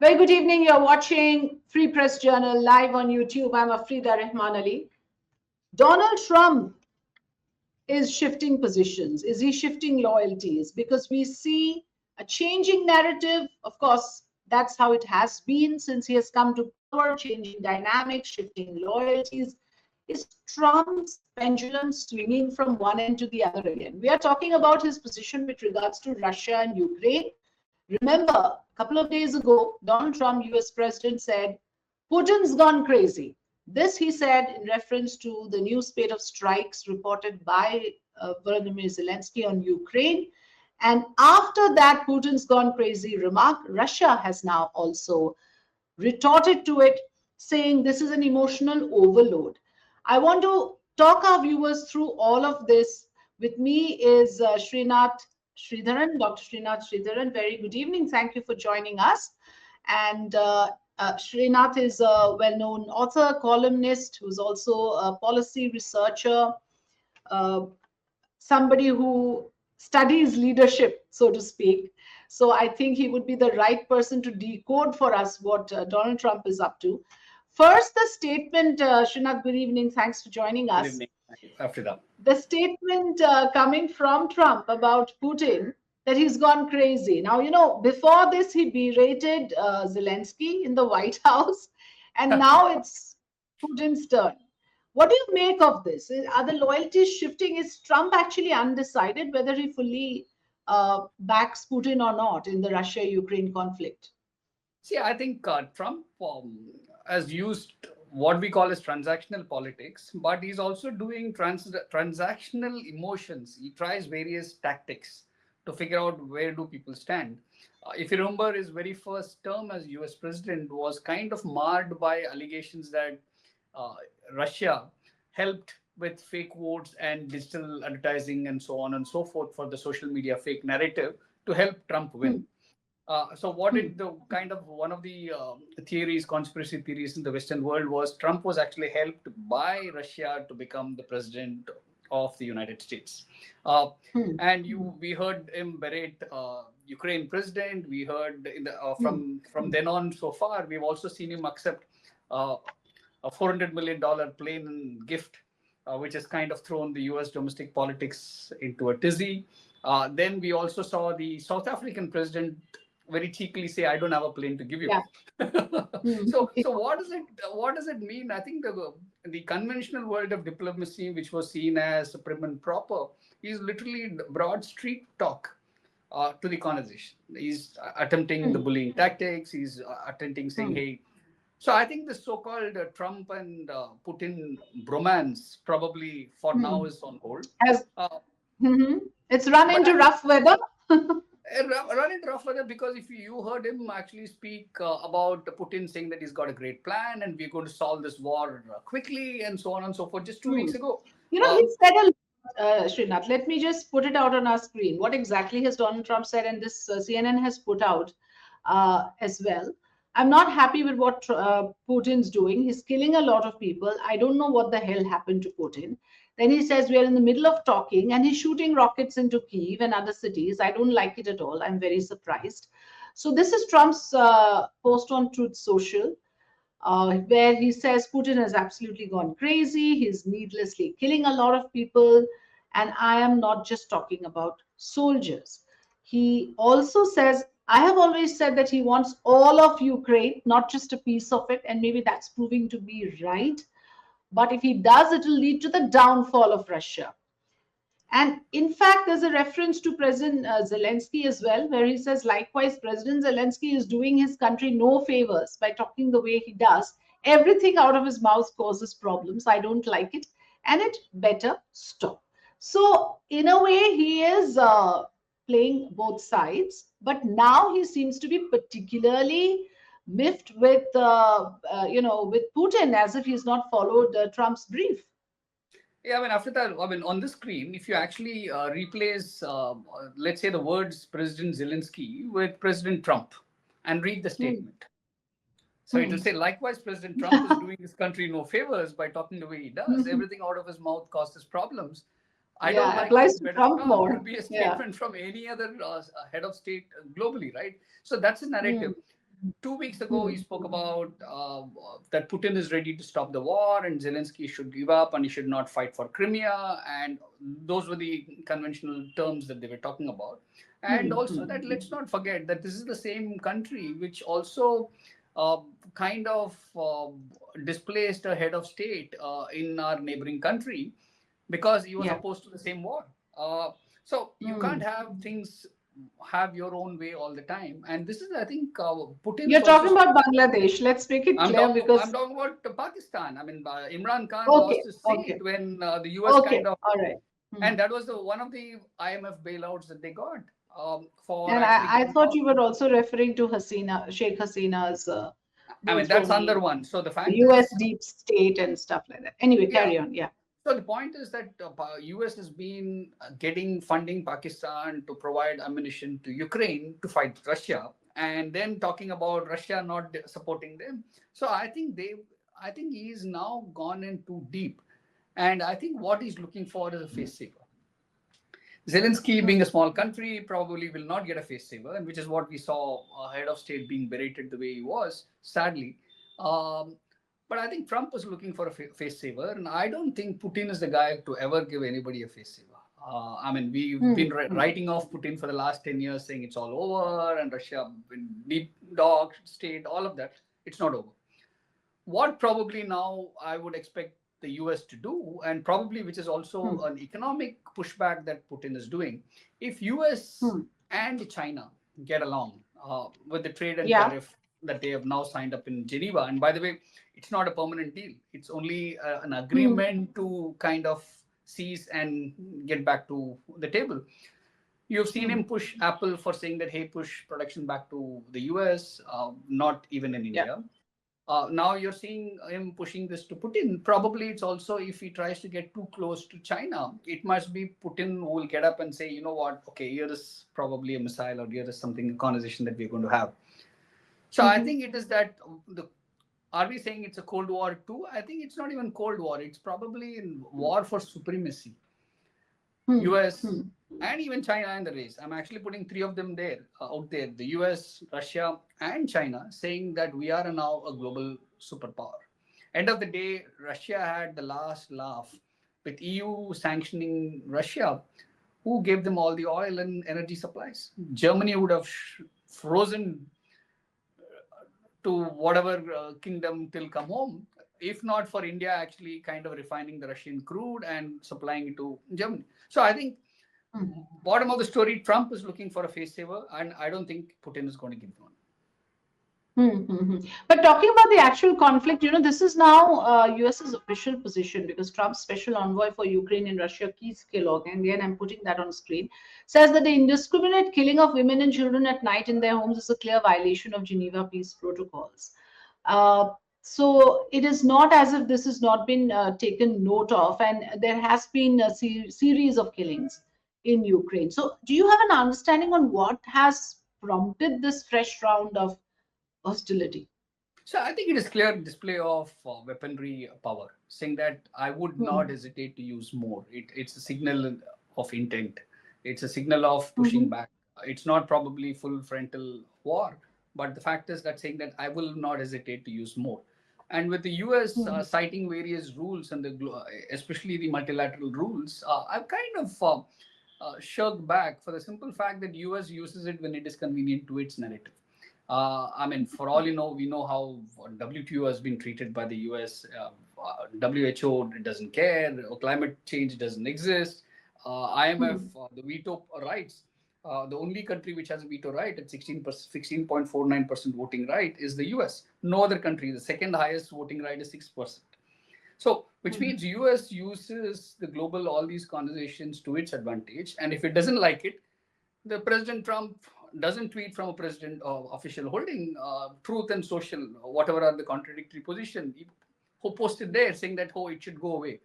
Very good evening. You're watching Free Press Journal live on YouTube. I'm Afrida Rahman Ali. Donald Trump is shifting positions. Is he shifting loyalties? Because we see a changing narrative. Of course, that's how it has been since he has come to power, changing dynamics, shifting loyalties. Is Trump's pendulum swinging from one end to the other again? We are talking about his position with regards to Russia and Ukraine. Remember, a couple of days ago, Donald Trump, US President, said, Putin's gone crazy. This he said in reference to the new spate of strikes reported by Volodymyr Zelensky on Ukraine. And after that Putin's gone crazy remark, Russia has now also retorted to it, saying this is an emotional overload. I want to talk our viewers through all of this. With me is Srinath Sridharan, Dr. Srinath Sridharan. Very good evening. Thank you for joining us. And Srinath is a well-known author, columnist, who's also a policy researcher, somebody who studies leadership, so to speak. So I think he would be the right person to decode for us what Donald Trump is up to. First, the statement, Srinath, good evening. Thanks for joining us. Good evening. Thank you, Afrida. The statement coming from Trump about Putin, that he's gone crazy. Now, you know, before this, he berated Zelensky in the White House, and now it's Putin's turn. What do you make of this? Are the loyalties shifting? Is Trump actually undecided whether he fully backs Putin or not in the Russia-Ukraine conflict? See, I think Trump has used what we call as transactional politics, but he's also doing transactional emotions. He tries various tactics to figure out where do people stand. If you remember, his very first term as US president was kind of marred by allegations that Russia helped with fake votes and digital advertising and so on and so forth for the social media fake narrative to help Trump win. So what did the kind of one of the theories, conspiracy theories in the Western world was Trump was actually helped by Russia to become the president of the United States. And we heard him berate Ukraine president. We heard from then on so far, we've also seen him accept a $400 million plane gift, which has kind of thrown the US domestic politics into a tizzy. Then we also saw the South African president very cheekily say, "I don't have a plane to give you." Yeah. So what does it mean? I think the conventional world of diplomacy, which was seen as prim and proper, is literally broad street talk to the conversation. He's attempting the bullying tactics. He's attempting saying, "Hey." So I think the so-called Trump and Putin bromance probably for now is on hold. It's run into rough weather. Run into rough weather because if you heard him actually speak about Putin saying that he's got a great plan and we're going to solve this war quickly and so on and so forth just 2 weeks ago. You know, he said a lot, Srinath. Let me just put it out on our screen. What exactly has Donald Trump said? And this CNN has put out as well. I'm not happy with what Putin's doing. He's killing a lot of people. I don't know what the hell happened to Putin. Then he says we are in the middle of talking and he's shooting rockets into Kyiv and other cities. I don't like it at all. I'm very surprised. So this is Trump's post on Truth Social, where he says Putin has absolutely gone crazy. He's needlessly killing a lot of people. And I am not just talking about soldiers. He also says, I have always said that he wants all of Ukraine, not just a piece of it. And maybe that's proving to be right. But if he does, it will lead to the downfall of Russia. And in fact, there's a reference to President Zelensky as well, where he says, likewise, President Zelensky is doing his country no favors by talking the way he does. Everything out of his mouth causes problems. I don't like it. And it better stop. So in a way, he is playing both sides. But now he seems to be particularly miffed with, with Putin, as if he's not followed Trump's brief. Yeah, I mean, after that, on the screen, if you actually replace, let's say, the words President Zelensky with President Trump and read the statement. So it will say, likewise, President Trump is doing his country no favors by talking the way he does. Everything out of his mouth causes problems. I don't like applies to Trump more. It would be a statement from any other head of state globally, right? So that's a narrative. 2 weeks ago, he spoke about that Putin is ready to stop the war and Zelensky should give up and he should not fight for Crimea. And those were the conventional terms that they were talking about. And also that let's not forget that this is the same country which also uh, kind of displaced a head of state in our neighboring country because he was Yeah. opposed to the same war. So you can't have things have your own way all the time. And this is, I think, Putin You're is also. talking about Bangladesh. Let's make it clear I'm because talking about Pakistan. I mean, Imran Khan okay, lost his okay, seat when the US okay, kind of, all right. and that was one of the IMF bailouts that they got for And actually I getting thought out. you were also referring to Hasina, Sheikh Hasina's I mean, move that's from another the one. So the fact US is, deep state and stuff like that. Anyway, yeah. carry on. Yeah. So the point is that US has been getting funding Pakistan to provide ammunition to Ukraine to fight Russia, and then talking about Russia not supporting them. So I think he's now gone in too deep, and I think what he's looking for is a face saver. Zelensky, being a small country, probably will not get a face saver, and which is what we saw head of state being berated the way he was, sadly. Um, but I think Trump was looking for a face saver, and I don't think Putin is the guy to ever give anybody a face saver. I mean, we've been writing off Putin for the last 10 years, saying it's all over, and Russia, deep dog state, all of that. It's not over. What probably now I would expect the US to do, and probably which is also an economic pushback that Putin is doing, if US and China get along with the trade and Yeah. tariff that they have now signed up in Geneva, and by the way, it's not a permanent deal, it's only an agreement to kind of cease and get back to the table. You've seen him push Apple for saying that, hey, push production back to the US, not even in India. Now you're seeing him pushing this to Putin. Probably it's also if he tries to get too close to China, it must be Putin who will get up and say, you know what, okay, here is probably a missile or here is something, a conversation that we're going to have. So I think it is that are we saying it's a Cold War too? I think it's not even Cold War. It's probably in war for supremacy. US and even China in the race. I'm actually putting three of them there, out there, the US, Russia, and China, saying that we are now a global superpower. End of the day, Russia had the last laugh with EU sanctioning Russia. Who gave them all the oil and energy supplies? Germany would have frozen to whatever kingdom till come home, if not for India actually kind of refining the Russian crude and supplying it to Germany. So I think bottom of the story, Trump is looking for a face saver, and I don't think Putin is going to give one. But talking about the actual conflict, this is now US's official position because Trump's special envoy for Ukraine and Russia, Keith Kellogg, and again I'm putting that on screen, says that the indiscriminate killing of women and children at night in their homes is a clear violation of Geneva peace protocols. So it is not as if this has not been taken note of, and there has been a series of killings in Ukraine. So do you have an understanding on what has prompted this fresh round of hostility? So I think it is clear display of weaponry power, saying that I would not hesitate to use more. It's a signal of intent. It's a signal of pushing back. It's not probably full frontal war, but the fact is that saying that I will not hesitate to use more. And with the US citing various rules and especially the multilateral rules, I've kind of shirked back for the simple fact that US uses it when it is convenient to its narrative. I mean, for all you know, we know how WTO has been treated by the US. WHO doesn't care. Climate change doesn't exist. IMF, the veto rights. The only country which has a veto right at 16.49% voting right is the US. No other country. The second highest voting right is 6%. So, which means US uses the global, all these conversations to its advantage. And if it doesn't like it, the President Trump doesn't tweet from a president official holding truth and social, whatever are the contradictory position, who posted there saying that, oh, it should go away.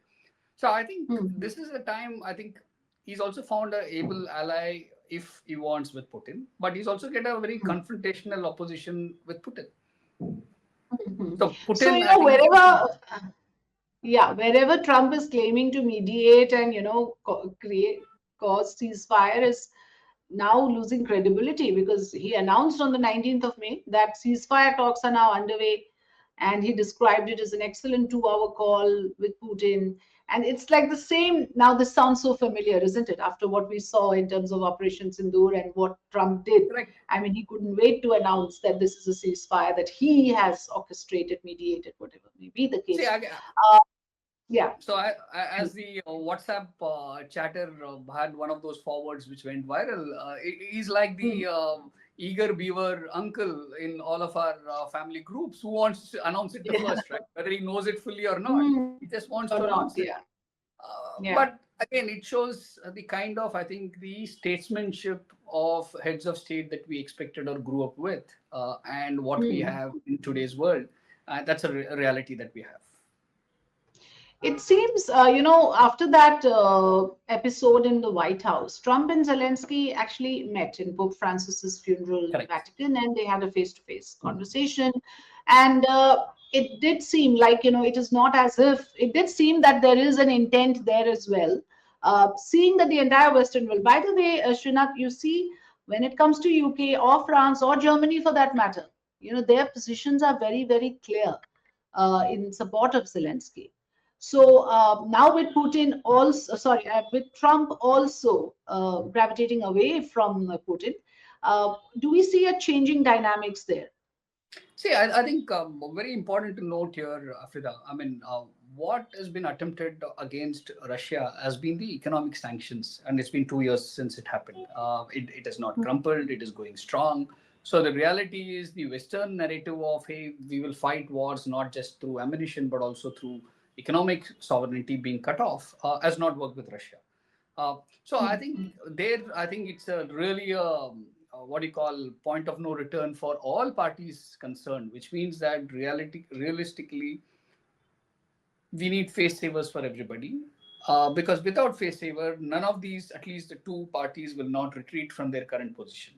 So I think this is a time, I think he's also found an able ally if he wants with Putin, but he's also get a very confrontational opposition with Putin. So Putin, wherever Trump is claiming to mediate and, cause ceasefire is now losing credibility because he announced on the 19th of May that ceasefire talks are now underway, and he described it as an excellent 2-hour call with Putin. And it's like the same. Now, this sounds so familiar, isn't it? After what we saw in terms of Operation Sindoor and what Trump did. Correct. I mean, he couldn't wait to announce that this is a ceasefire, that he has orchestrated, mediated, whatever may be the case. See, Yeah. so as the WhatsApp chatter had one of those forwards which went viral, he's like the eager beaver uncle in all of our family groups who wants to announce it the first, right? Whether he knows it fully or not, he just wants to announce it. But again, it shows the kind of, I think, the statesmanship of heads of state that we expected or grew up with, and what we have in today's world. That's a reality that we have. It seems, after that episode in the White House, Trump and Zelensky actually met in Pope Francis's funeral in Vatican, and they had a face-to-face conversation. And it did seem like, it is not as if, it did seem that there is an intent there as well. Seeing that the entire Western world, by the way, Srinath, you see, when it comes to UK or France or Germany for that matter, their positions are very, very clear in support of Zelensky. So now with Putin also, with Trump also gravitating away from Putin, do we see a changing dynamics there? See, I think very important to note here, Afrida. I mean, what has been attempted against Russia has been the economic sanctions, and it's been 2 years since it happened. It has not crumpled; it is going strong. So the reality is the Western narrative of, hey, we will fight wars not just through ammunition but also through economic sovereignty being cut off, has not worked with Russia. So I think it's a really what you call point of no return for all parties concerned, which means that realistically, we need face savers for everybody. Because without face saver, none of these, at least the two parties, will not retreat from their current position.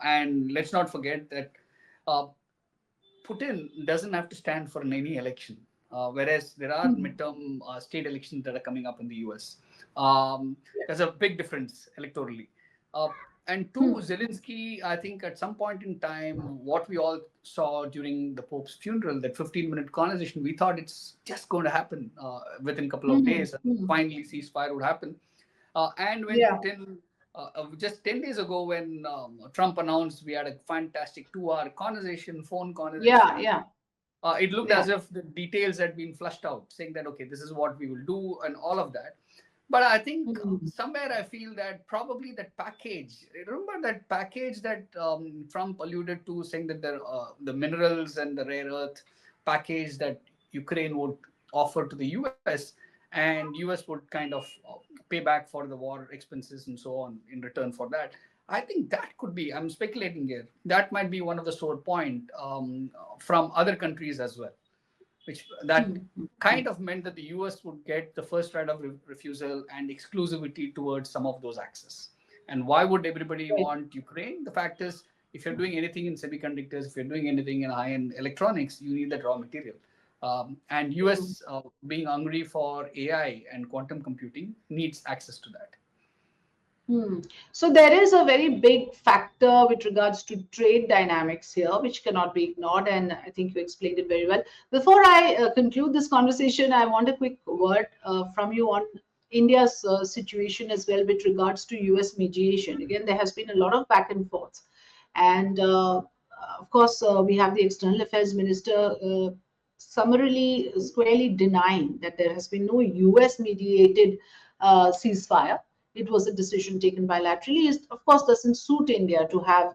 And let's not forget that Putin doesn't have to stand for any election. Whereas there are midterm state elections that are coming up in the US. There's a big difference electorally. And two, Zelensky, I think at some point in time, what we all saw during the Pope's funeral, that 15-minute conversation, we thought it's just going to happen within a couple of days. And finally, ceasefire would happen. And when Putin, just 10 days ago, when Trump announced, we had a fantastic 2-hour conversation, phone conversation. It looked as if the details had been flushed out, saying that, okay, this is what we will do and all of that. But I think somewhere I feel that probably that package, remember that package that Trump alluded to, saying that the minerals and the rare earth package that Ukraine would offer to the US, and US would kind of pay back for the war expenses and so on in return for that. I think that could be, I'm speculating here, that might be one of the sore point from other countries as well, which that kind of meant that the US would get the first right of refusal and exclusivity towards some of those access. And why would everybody want Ukraine? The fact is, if you're doing anything in semiconductors, if you're doing anything in high-end electronics, you need that raw material. And US being hungry for AI and quantum computing needs access to that. So there is a very big factor with regards to trade dynamics here, which cannot be ignored. And I think you explained it very well. Before I conclude this conversation, I want a quick word from you on India's situation as well with regards to US mediation. Again, there has been a lot of back and forth. And of course, we have the External Affairs Minister summarily, squarely denying that there has been no US mediated ceasefire. It was a decision taken bilaterally. It, of course, doesn't suit India to have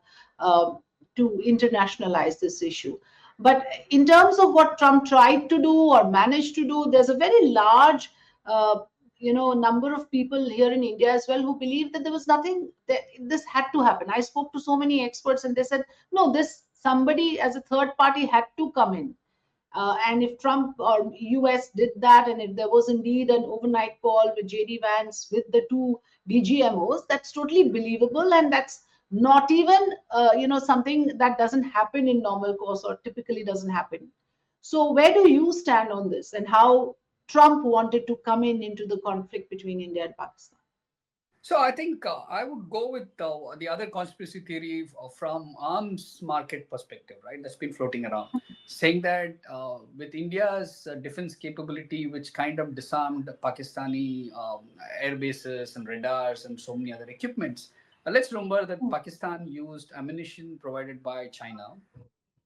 to internationalize this issue. But in terms of what Trump tried to do or managed to do, there's a very large, number of people here in India as well who believe that there was nothing. This had to happen. I spoke to so many experts, and they said, no, somebody as a third party had to come in. And if Trump or US did that, and if there was indeed an overnight call with JD Vance with the two DGMOs, that's totally believable, and that's not even something that doesn't happen in normal course or typically doesn't happen. So where do you stand on this, and how Trump wanted to come into the conflict between India and Pakistan? So I think I would go with the other conspiracy theory from arms market perspective, right? That's been floating around, saying that with India's defense capability, which kind of disarmed Pakistani air bases and radars and so many other equipments. Let's remember that Pakistan used ammunition provided by China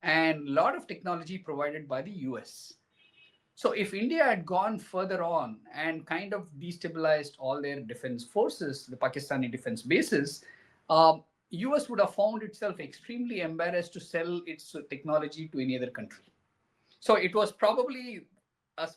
and a lot of technology provided by the US. So if India had gone further on and kind of destabilized all their defense forces, the Pakistani defense bases, US would have found itself extremely embarrassed to sell its technology to any other country. So it was probably a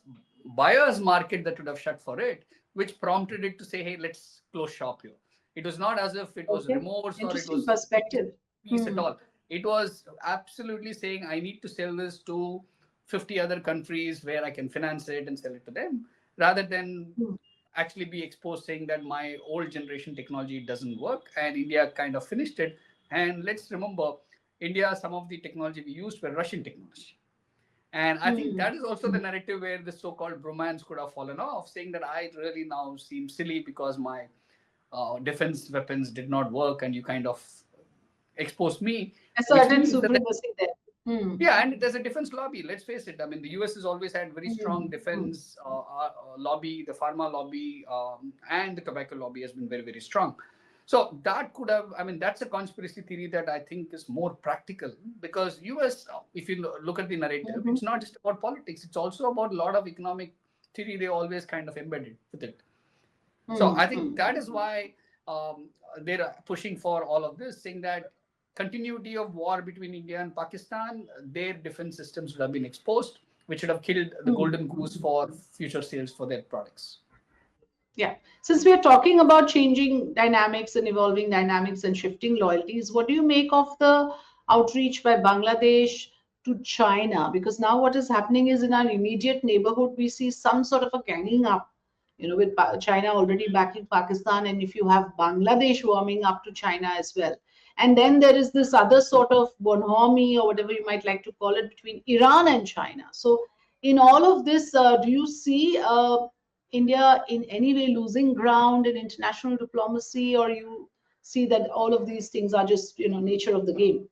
buyer's market that would have shut for it, which prompted it to say, hey, let's close shop here. It was not as if it was Okay. remorse or it Interesting was perspective. peace at all. It was absolutely saying, I need to sell this to 50 other countries where I can finance it and sell it to them, rather than actually be exposed saying that my old generation technology doesn't work, and India kind of finished it. And let's remember, India, some of the technology we used were Russian technology. And I think that is also the narrative where the so-called bromance could have fallen off, saying that I really now seem silly because my defense weapons did not work and you kind of exposed me, A which certain means that supremacy there. yeah, and there's a defense lobby. Let's face it. I mean, the US has always had very strong Hmm. defense lobby. The pharma lobby and the tobacco lobby has been very, very strong. So that could have. I mean, that's a conspiracy theory that I think is more practical, because US, if you look at the narrative, it's not just about politics. It's also about a lot of economic theory. They always kind of embedded with it. So I think that is why they're pushing for all of this, saying that continuity of war between India and Pakistan, their defense systems would have been exposed, which would have killed the golden goose for future sales for their products. Yeah. Since we are talking about changing dynamics and evolving dynamics and shifting loyalties, what do you make of the outreach by Bangladesh to China? Because now what is happening is in our immediate neighborhood, we see some sort of a ganging up, with China already backing Pakistan, and if you have Bangladesh warming up to China as well. And then there is this other sort of bonhomie, or whatever you might like to call it, between Iran and China. So, in all of this, do you see India in any way losing ground in international diplomacy, or you see that all of these things are just nature of the game?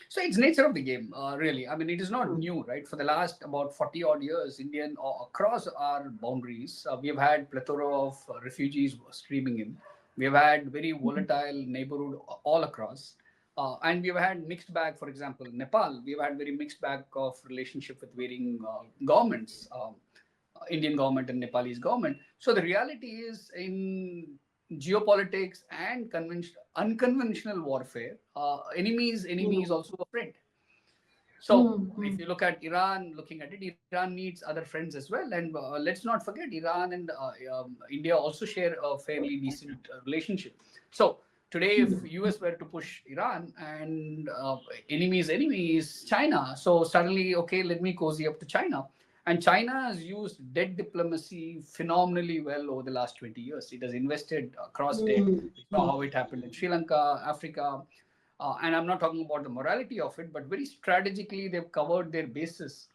So it's nature of the game, really. I mean, it is not new, right? For the last about 40 odd years, Indian across our boundaries, we have had plethora of refugees streaming in. We have had very volatile neighborhood all across. And we have had mixed bag, for example, Nepal, we have had very mixed bag of relationship with varying governments, Indian government and Nepalese government. So the reality is in geopolitics and unconventional warfare, enemy is also a friend. So if you look at Iran, looking at it, Iran needs other friends as well. And let's not forget, Iran and India also share a fairly decent relationship. So today, if US were to push Iran and enemy is China, so suddenly, okay, let me cozy up to China. And China has used debt diplomacy phenomenally well over the last 20 years. It has invested across debt. We saw how it happened in Sri Lanka, Africa. And I'm not talking about the morality of it, but very strategically, they've covered their bases.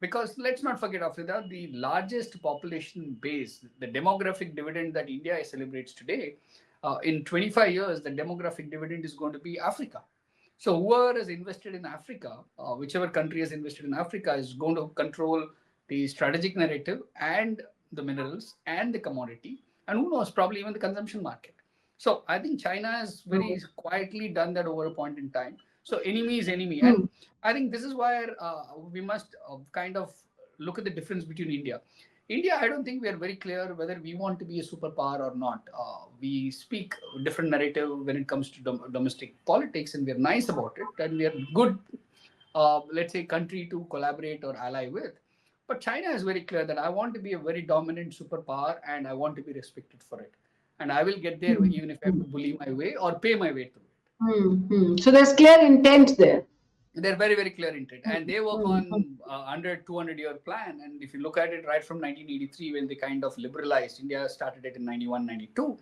Because let's not forget, Afrida, the largest population base, the demographic dividend that India celebrates today, in 25 years, the demographic dividend is going to be Africa. So whoever has invested in Africa, whichever country has invested in Africa, is going to control the strategic narrative and the minerals and the commodity, and who knows, probably even the consumption market. So I think China has very quietly done that over a point in time. So enemy is enemy, and I think this is why we must kind of look at the difference between India. India, I don't think we are very clear whether we want to be a superpower or not. We speak different narrative when it comes to domestic politics, and we are nice about it, and we are good, let's say, country to collaborate or ally with. But China is very clear that I want to be a very dominant superpower, and I want to be respected for it. And I will get there even if I have to bully my way or pay my way through it. So there's clear intent there. They're very, very clear intent, and they work on 100, 200-year plan. And if you look at it right from 1983, when they kind of liberalized, India started it in 91, 92.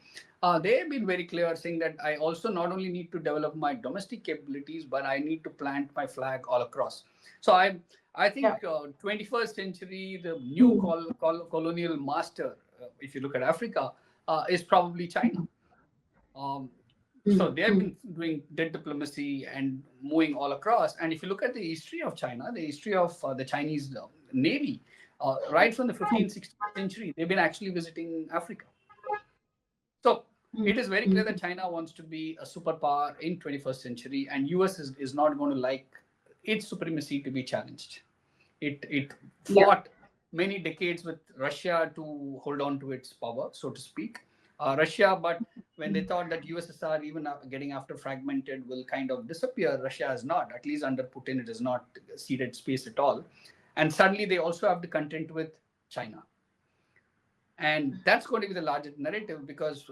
They have been very clear, saying that I also not only need to develop my domestic capabilities, but I need to plant my flag all across. So I think 21st century, the new colonial master, if you look at Africa, is probably China. So they have been doing diplomacy and moving all across. And if you look at the history of China, the history of the Chinese Navy, right from the 15th, 16th century, they've been actually visiting Africa. So it is very clear that China wants to be a superpower in 21st century, and US is not going to like its supremacy to be challenged. It fought many decades with Russia to hold on to its power, so to speak. Russia, but when they thought that USSR, even getting after fragmented, will kind of disappear, Russia has not. At least under Putin, it has not ceded space at all. And suddenly they also have to contend with China. And that's going to be the largest narrative, because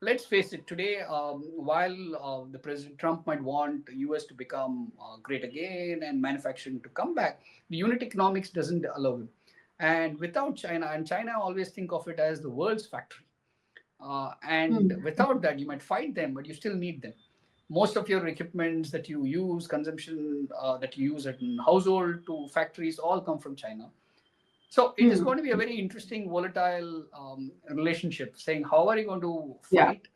let's face it, today, while the President Trump might want the US to become great again and manufacturing to come back, the unit economics doesn't allow it. And without China, and China always think of it as the world's factory. And without that, you might fight them, but you still need them. Most of your equipments that you use, consumption that you use in household to factories, all come from China. So it is going to be a very interesting, volatile relationship, saying how are you going to fight?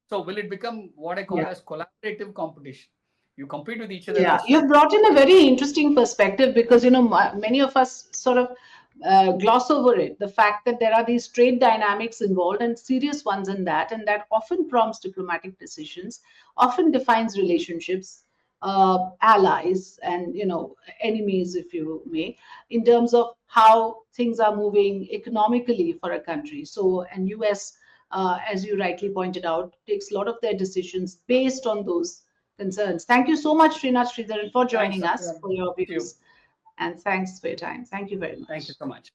So will it become what I call as collaborative competition? You compete with each other. Yeah, you've brought in a very interesting perspective, because, many of us sort of gloss over it, the fact that there are these trade dynamics involved, and serious ones in that, and that often prompts diplomatic decisions, often defines relationships, allies, and enemies, if you may, in terms of how things are moving economically for a country. So, and US, as you rightly pointed out, takes a lot of their decisions based on those concerns. Thank you so much, Srinath Sridharan, for joining us, for your views. And thanks for your time. Thank you very much. Thank you so much.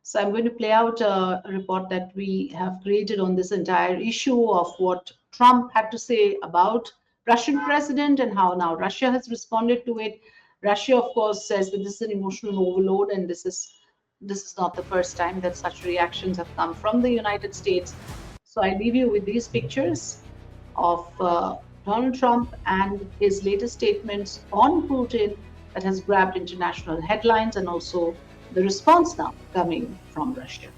So I'm going to play out a report that we have created on this entire issue of what Trump had to say about Russian president and how now Russia has responded to it. Russia, of course, says that this is an emotional overload, and this is not the first time that such reactions have come from the United States. So I leave you with these pictures of Donald Trump and his latest statements on Putin that has grabbed international headlines, and also the response now coming from Russia.